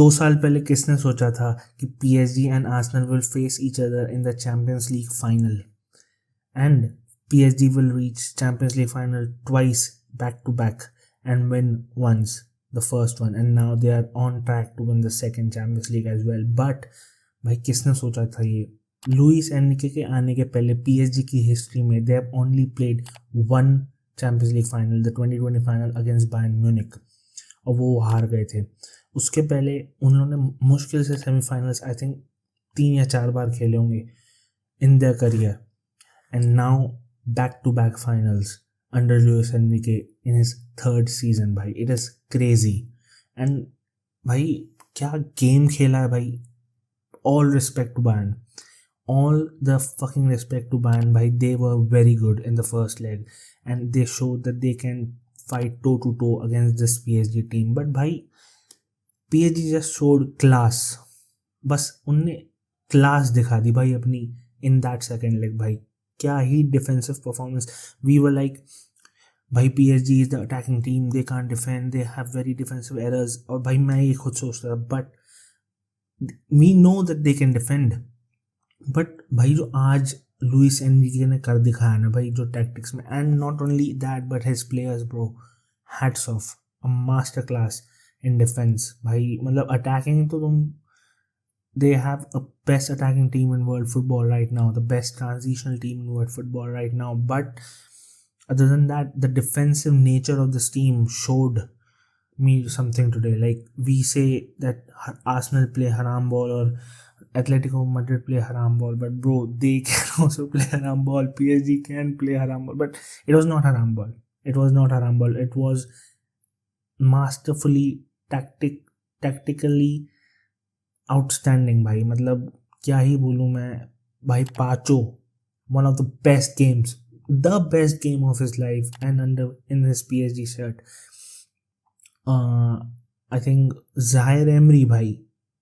2 साल पहले किसने सोचा था कि PSG and Arsenal will face each other in the champions league final, and PSG will reach Champions League final twice back to back and win once the first one, and now they are on track to win the second Champions League as well. But भाई किसने सोचा था ये? Luis Enrique के आने के पहले PSG की हिस्ट्री में they have only played one Champions League final, the 2020 final against Bayern Munich, और वो हार गए थे. उसके पहले उन्होंने मुश्किल से सेमीफाइनल्स आई थिंक 3 या 4 बार खेले होंगे in their career, and now back-to-back finals under Luis Enrique in his 3rd season. भाई it is crazy. And भाई क्या गेम खेला है भाई. All respect to Bayern, all the fucking respect to Bayern. भाई they were very good in the first leg and they showed that they can fight toe to toe against this PSG team. But भाई PSG just showed class. बस उनने class दिखा दी भाई अपनी in that second leg. भाई क्या ही defensive performance. We were like भाई PSG is the attacking team, they can't defend, they have very defensive errors. और भाई मैं ये खुद सोचता था, but we know that they can defend. But भाई जो आज लुइस एनरिके ने कर दिखाया ना भाई, जो टैक्टिक्स में, and not only that but his players bro, hats off, a master class in defence. भाई मतलब अटैकिंग तो तुम, they have a best attacking team in world football right now, the best transitional team in world football right now. But other than that, the defensive nature of this team showed me something today. Like we say that Arsenal play haram ball or Atletico Madrid play haram ball, but bro, they can also play haram ball. PSG can play haram ball, but it was not haram ball. It was not haram ball. It was masterfully tactically outstanding. भाई मतलब क्या ही बोलूँ मैं. भाई Pacho, one of the best games, the best game of his life, and under in his PSG shirt. I think Zaire Emery भाई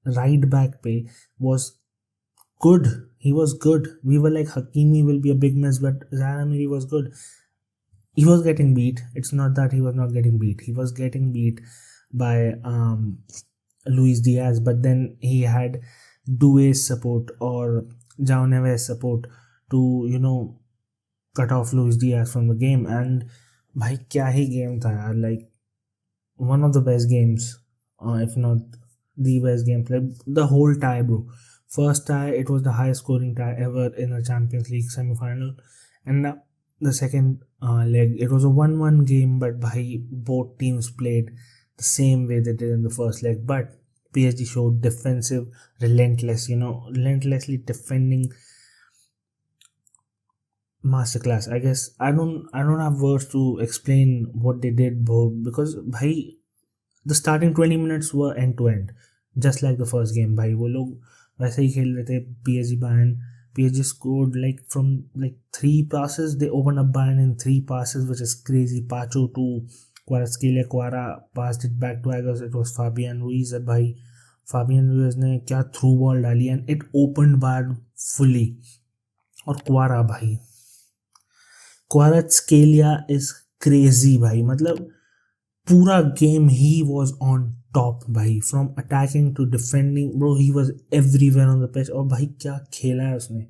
right back पे was good. He was good. We were like Hakimi will be a big mess, but Zaire Emery was good. He was getting beat. It's not that he was not getting beat. He was getting beat by Luis Diaz, but then he had Doué's support or João Neves' support to cut off Luis Diaz from the game. And भाई क्या ही game था यार. Like one of the best games, if not the best game. Like the whole tie, bro. First tie, it was the highest scoring tie ever in a Champions League semi-final, and now the second leg, it was a 1-1 game, but bhai, both teams played the same way they did in the first leg. But PSG showed defensive, relentlessly defending masterclass. I guess I don't have words to explain what they did, bro, because bhai, the starting 20 minutes were end to end, just like the first game. Bhai, वो लोग वैसे ही खेल रहे थे. PSG Bayern. PSG scored from 3 passes. They opened up Bayern in 3 passes, which is crazy. Pacho to Kvaratskhelia. Kvara passed it back to, I guess it was Fabian Ruiz. भाई Fabian Ruiz ने क्या through ball डाली, and it opened Bayern fully. और Kvara भाई, Kvaratskhelia is crazy भाई. मतलब पूरा game he was on top भाई, from attacking to defending, bro, he was everywhere on the pitch. और भाई क्या खेला है उसने.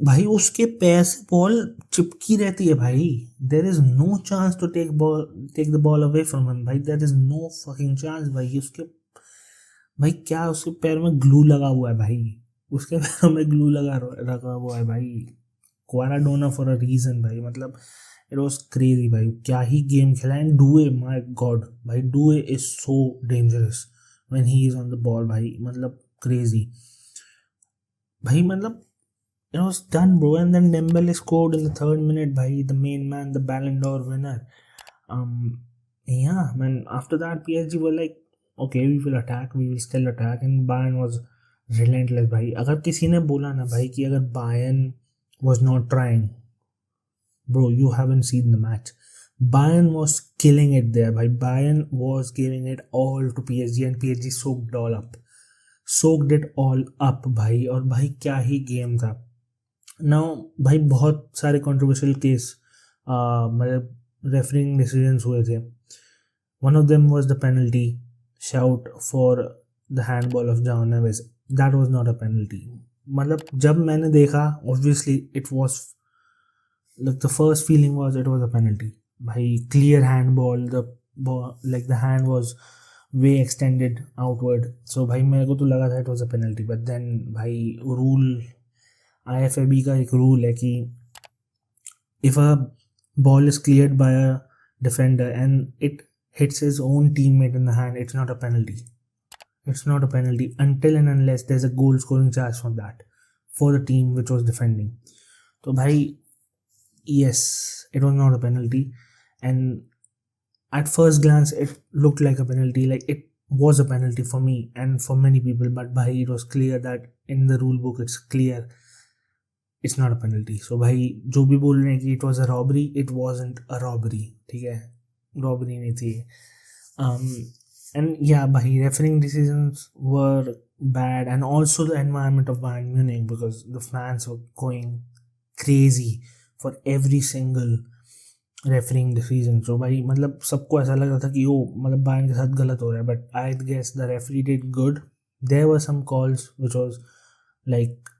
भाई उसके पैर से बॉल चिपकी रहती है भाई. There is no chance to take the ball away from him भाई. There is no fucking chance भाई. उसके भाई क्या उसके पैर में ग्लू लगा हुआ है भाई. उसके पैरों में ग्लू रखा हुआ है भाई. क्वाराडोना फॉर अ रीजन भाई. मतलब इट वॉज क्रेजी भाई. क्या ही गेम खेला. एंड डूए, माई गॉड भाई, Doue is so dangerous when he is on the ball भाई. मतलब क्रेजी भाई. मतलब it was done, bro. And then Dembele scored in the 3rd minute, bhai, the main man, the Ballon d'Or winner. Yeah, man, after that PSG were like, okay, we will still attack, and Bayern was relentless, bhai. अगर किसी ने बोला ना भाई कि अगर Bayern was not trying, bro, you haven't seen the match. Bayern was killing it there, bhai. Bayern was giving it all to PSG, and PSG soaked it all up, bhai. और भाई क्या ही गेम था. Now भाई बहुत सारे controversial case मतलब referring decisions हुए थे. One of them was the penalty shout for the handball of Jao Neves, that was not a penalty. मतलब जब मैंने देखा, obviously it was like the first feeling was it was a penalty. भाई clear handball, the ball, like the hand was way extended outward, so भाई मेरे को तो लगा था it was a penalty. But then भाई rule, IFAB का एक rule है कि if a ball is cleared by a defender and it hits his own teammate in the hand, it's not a penalty. It's not a penalty until and unless there's a goal scoring chance from that for the team which was defending. So bhai, yes, it was not a penalty, and at first glance it looked like a penalty, like it was a penalty for me and for many people, but bhai, it was clear that in the rule book it's clear it's not a penalty. So भाई जो भी बोल रहे हैं कि it was a robbery, it wasn't a robbery, ठीक है, robbery नहीं थी. And yeah, भाई refereeing decisions were bad, and also the environment of Bayern Munich, because the fans were going crazy for every single refereeing decision. So भाई मतलब सबको ऐसा लग रहा था कि वो मतलब Bayern के साथ गलत हो रहा है, but I guess the referee did good. There were some calls which was like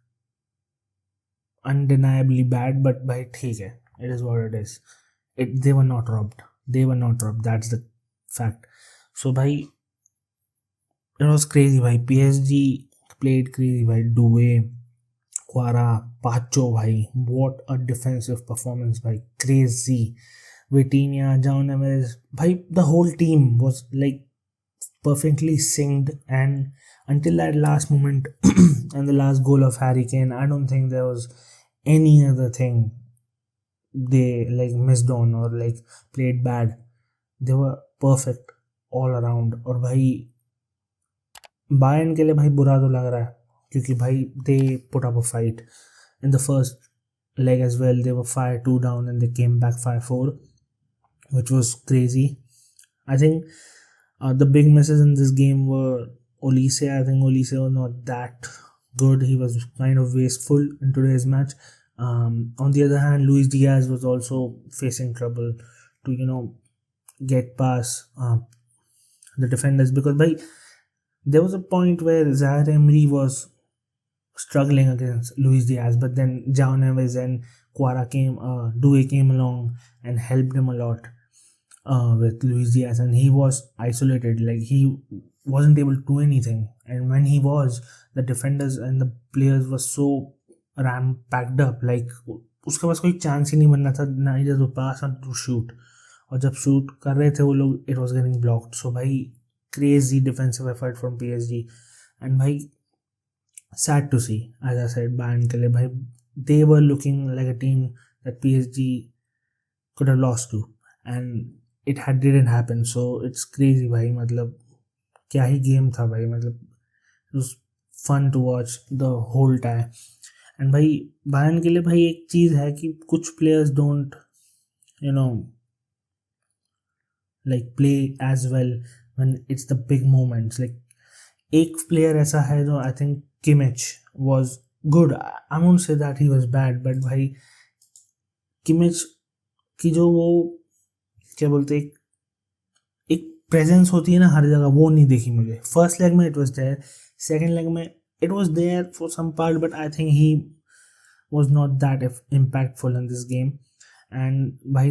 undeniably bad, but by ठीक है, it is what it is. They were not robbed. They were not robbed. That's the fact. So भाई, it was crazy भाई. PSG played crazy भाई. Doué, Quara, Pacho भाई. What a defensive performance भाई. Crazy. Vitinha, Jao Neves भाई. The whole team was like perfectly synced, and until that last moment and the last goal of Harry Kane, I don't think there was any other thing they like missed on or like played bad. They were perfect all around. और भाई Bayern के लिए भाई बुरा तो लग रहा है, क्योंकि भाई they put up a fight in the first leg as well. They were 5-2 down and they came back 5-4, which was crazy. I think the big misses in this game were Olise. I think Olise was not that good. He was kind of wasteful in today's match. On the other hand, Luis Diaz was also facing trouble to get past the defenders, because there was a point where Zaire Emery was struggling against Luis Diaz, but then Jao Neves and Doué came along and helped him a lot with Luis Diaz, and he was isolated, like he wasn't able to do anything. And when he was, the defenders and the players were so ram packed up, like उसके पास कोई chance ही नहीं बनना था, ना ही to पास और to shoot, और जब shoot कर रहे थे वो लोग, इट वाज गेटिंग ब्लॉक्ड. सो भाई crazy defensive effort from PSG, and भाई sad to see, as I said, Bayern के लिए भाई, they were looking like a team that PSG could have lost to, and it didn't happen. So it's crazy भाई, मतलब क्या ही game था भाई, मतलब it was fun to watch the whole time. And भाई बायर्न के लिए भाई एक चीज़ है कि कुछ players don't like play as well when it's the big moments. Like एक प्लेयर ऐसा है जो I think Kimmich was good. I won't say that he was bad, but भाई Kimmich की जो वो क्या बोलते एक प्रेजेंस होती है ना हर जगह, वो नहीं देखी मुझे. फर्स्ट लेग में it was there, second leg में it was there for some part, but I think he was not that impactful in this game. And by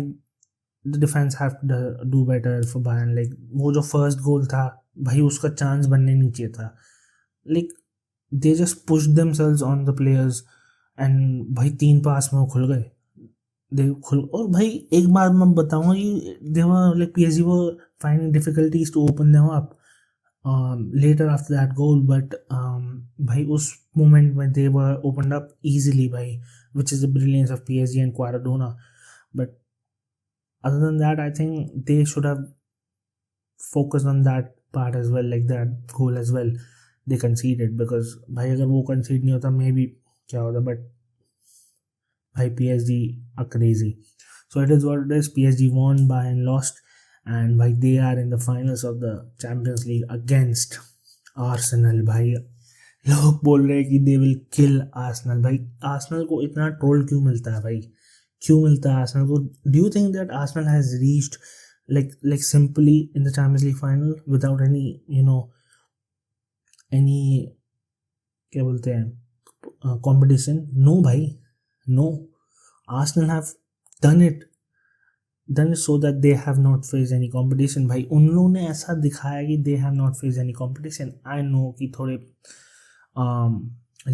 the defense have to do better for Bayern. Like वो जो first goal था भाई, उसका chance बनने नहीं चाहिए था. Like they just pushed themselves on the players, and भाई 3 पास में वो खुल गए. और भाई एक बात मैं बताऊंगा कि they were like PSG were finding difficulties to open them up later after that goal, but भाई उस moment में they were opened up easily भाई, which is the brilliance of PSG and Quaradona. But other than that, I think they should have focused on that part as well, like that goal as well they conceded, because भाई अगर वो concede नहीं होता maybe क्या होता, but भाई PSG are crazy. So it is what it is. PSG won, Bayern lost, and भाई they are in the finals of the Champions League against Arsenal. भाई लोग बोल रहे हैं कि they will kill Arsenal. भाई Arsenal को इतना ट्रोल क्यों मिलता है भाई, क्यों मिलता है Arsenal को? Do you think that Arsenal has reached like simply in the Champions League final without any any क्या बोलते हैं competition? No भाई, no. Arsenal have done it so that they have not faced any competition. भाई उन लोगों ने ऐसा दिखाया कि they have not faced any competition. I know कि थोड़े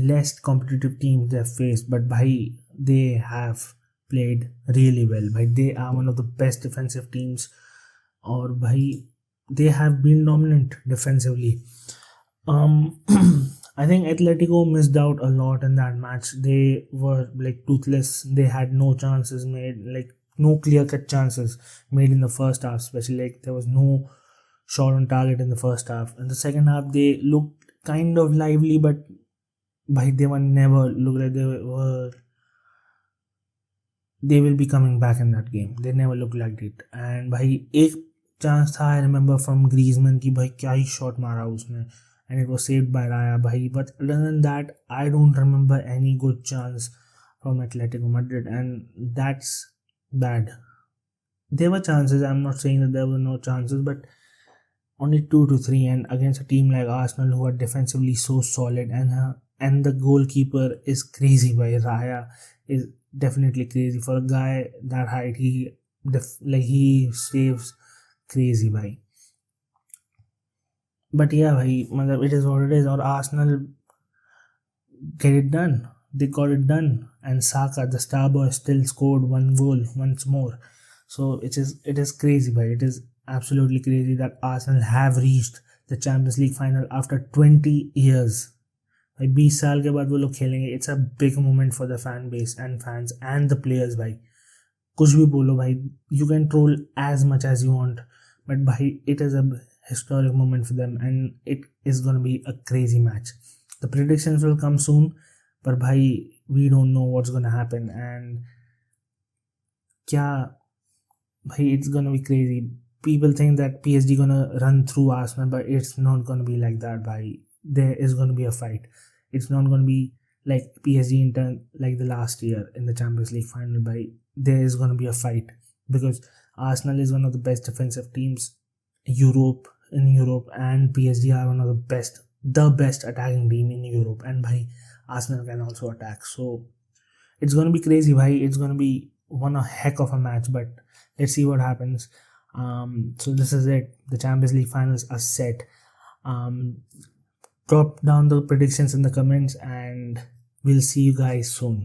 less competitive teams they have faced, but भाई they have played really well. भाई they are one of the best defensive teams, और भाई they have been dominant defensively. I think Atletico missed out a lot in that match. They were like toothless. They had no chances made, like no clear-cut chances made in the first half. Especially like there was no shot on target in the first half. In the second half, they looked kind of lively, but by they were never looked like they will be coming back in that game. They never looked like it. And भाई एक chance था, I remember from Griezmann कि भाई क्या ही shot मारा उसने, and it was saved by Raya भाई. But other than that, I don't remember any good chance from Atletico Madrid, and that's bad. There were chances. I'm not saying that there were no chances, but only 2 to 3, and against a team like Arsenal who are defensively so solid, and the goalkeeper is crazy. By Raya is definitely crazy for a guy that height. He saves crazy by. But yeah, bhai, it is what it is. Or Arsenal get it done. They got it done, and Saka, the star boy, still scored one goal once more. So it is crazy, bhai. It is absolutely crazy that Arsenal have reached the Champions League final after 20 years. भाई 20 साल के बाद वो लोग खेलेंगे. It's a big moment for the fan base and fans and the players. भाई कुछ भी बोलो भाई, you can troll as much as you want, but भाई it is a historic moment for them, and it is going to be a crazy match. The predictions will come soon, but bhai, we don't know what's going to happen, and bhai, it's going to be crazy. People think that PSG going to run through Arsenal, but it's not going to be like that, bhai. There is going to be a fight. It's not going to be like PSG in turn like the last year in the Champions League final, bhai. There is going to be a fight because Arsenal is one of the best defensive teams in Europe, and PSG are one of the best attacking team in Europe, and bhai, Arsenal can also attack. So it's going to be crazy, bhai. It's going to be one a heck of a match, but let's see what happens. So this is it. The Champions League finals are set. Drop down the predictions in the comments, and we'll see you guys soon.